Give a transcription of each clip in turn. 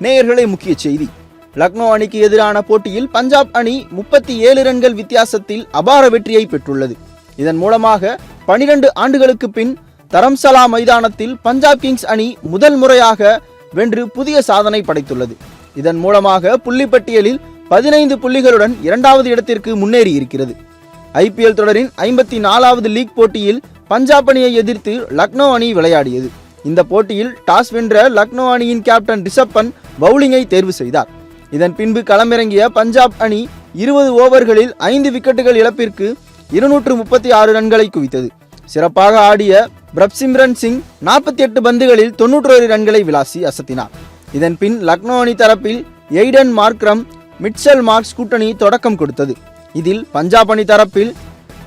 நேயர்களே, முக்கிய செய்தி. லக்னோ அணிக்கு எதிரான போட்டியில் பஞ்சாப் அணி 37 ரன்கள் வித்தியாசத்தில் அபார வெற்றியை பெற்றுள்ளது. இதன் மூலமாக 12 ஆண்டுகளுக்கு பின் தரம்சலா மைதானத்தில் பஞ்சாப் கிங்ஸ் அணி முதல் முறையாக வென்று புதிய சாதனை படைத்துள்ளது. இதன் மூலமாக புள்ளிப்பட்டியலில் 15 புள்ளிகளுடன் 2வது இடத்திற்கு முன்னேறி இருக்கிறது. IPL தொடரின் 54வது லீக் போட்டியில் பஞ்சாப் அணியை எதிர்த்து லக்னோ அணி விளையாடியது. இந்த போட்டியில் டாஸ் வென்ற லக்னோ அணியின் கேப்டன் ரிஷப் பண்ட் பவுலிங்கை தேர்வு செய்தார். இதன் பின்பு களமிறங்கிய பஞ்சாப் அணி 20 ஓவர்களில் 5 விக்கெட்டுகள் இழப்பிற்கு 236 ரன்களை குவித்தது. சிறப்பாக ஆடிய பிரப்சிம்ரன் சிங் 48 பந்துகளில் 91 ரன்களை விளாசி அசத்தினார். இதன் பின் லக்னோ அணி தரப்பில் எய்டன் மார்க்ரம், மிட்சல் மார்க்ஸ் கூட்டணி தொடக்கம் கொடுத்தது. இதில் பஞ்சாப் அணி தரப்பில்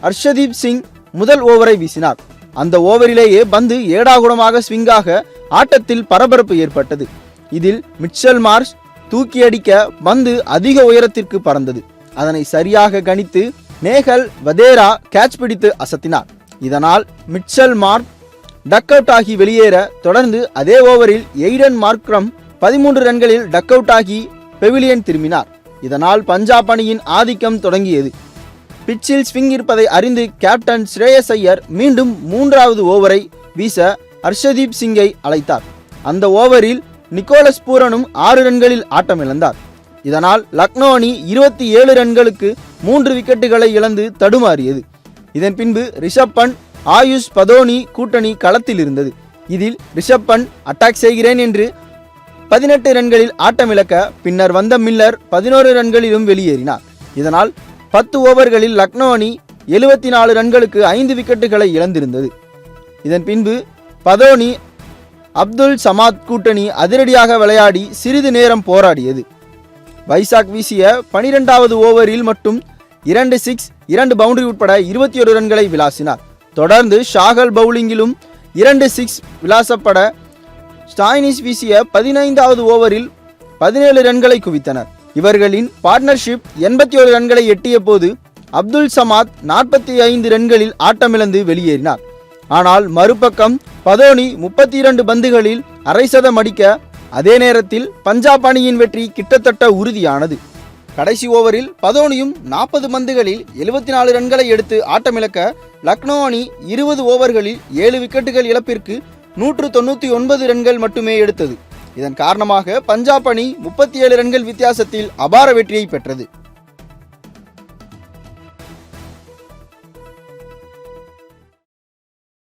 ஹர்ஷதீப் சிங் முதல் ஓவரை வீசினார். அந்த ஓவரிலேயே பந்து ஏடாகுடமாக ஸ்விங்காக ஆட்டத்தில் பரபரப்பு ஏற்பட்டது. இதில் மிட்சல் மார்க்ஸ் தூக்கி அடிக்க பந்து அதிக உயரத்திற்கு பறந்தது. அதனை சரியாக கணித்து நேஹல் வதேரா கேட்ச் பிடித்து அசத்தினார். இதனால் மிட்சல் மார்க் டக் அவுட் ஆகி வெளியேற, தொடர்ந்து அதே ஓவரில் எய்டன் மார்க்ரம் 13 ரன்களில் டக் அவுட் ஆகி பெவிலியன் திரும்பினார். இதனால் பஞ்சாப் அணியின் ஆதிக்கம் தொடங்கியது. பிட்சில் ஸ்விங் இருப்பதை அறிந்து கேப்டன் ஸ்ரேயஸ் ஐயர் மீண்டும் 3வது ஓவரை வீச ஹர்ஷதீப் சிங்கை அழைத்தார். அந்த ஓவரில் நிக்கோலஸ் பூரனும் 6 ரன்களில் ஆட்டமிழந்தார். இதனால் லக்னோ அணி 27 ரன்களுக்கு 3 விக்கெட்டுகளை இழந்து தடுமாறியது. இதன் பின்பு ரிஷப் பண்ட், ஆயுஷ் பதோனி கூட்டணி களத்தில் இருந்தது. இதில் ரிஷப் பண்ட் அட்டாக் செய்கிறேன் என்று 18 ரன்களில் ஆட்டமிழக்க, பின்னர் வந்த மில்லர் 11 ரன்களிலும் வெளியேறினார். இதனால் 10 ஓவர்களில் லக்னோ அணி 74 ரன்களுக்கு 5 விக்கெட்டுகளை இழந்திருந்தது. இதன் பின்பு பதோனி, அப்துல் சமாத் கூட்டணி அதிரடியாக விளையாடி சிறிது நேரம் போராடியது. வைசாக் வீசிய 12வது ஓவரில் மட்டும் 2 சிக்ஸ் 2 பவுண்டரி உட்பட 21 ரன்களை விளாசினார். தொடர்ந்து ஷாகல் பவுலிங்கிலும் 2 சிக்ஸ் விளாசப்பட ஸ்டாய்னிஸ் வீசிய 15வது ஓவரில் 17 ரன்களை குவித்தனர். இவர்களின் பார்ட்னர்ஷிப் 81 ரன்களை எட்டிய போது அப்துல் சமாத் 45 ரன்களில் ஆட்டமிழந்து வெளியேறினார். ஆனால் மறுபக்கம் பதோனி 32 பந்துகளில் அரை சதம் அடிக்க, அதே நேரத்தில் பஞ்சாப் அணியின் வெற்றி கிட்டத்தட்ட உறுதியானது. கடைசி ஓவரில் பதோனியும் 40 பந்துகளில் 74 ரன்களை எடுத்து ஆட்டமிழக்க, லக்னோ அணி 20 ஓவர்களில் 7 விக்கெட்டுகள் இழப்பிற்கு 199 ரன்கள் மட்டுமே எடுத்தது. இதன் காரணமாக பஞ்சாப் அணி 37 ரன்கள் வித்தியாசத்தில் அபார வெற்றியை பெற்றது.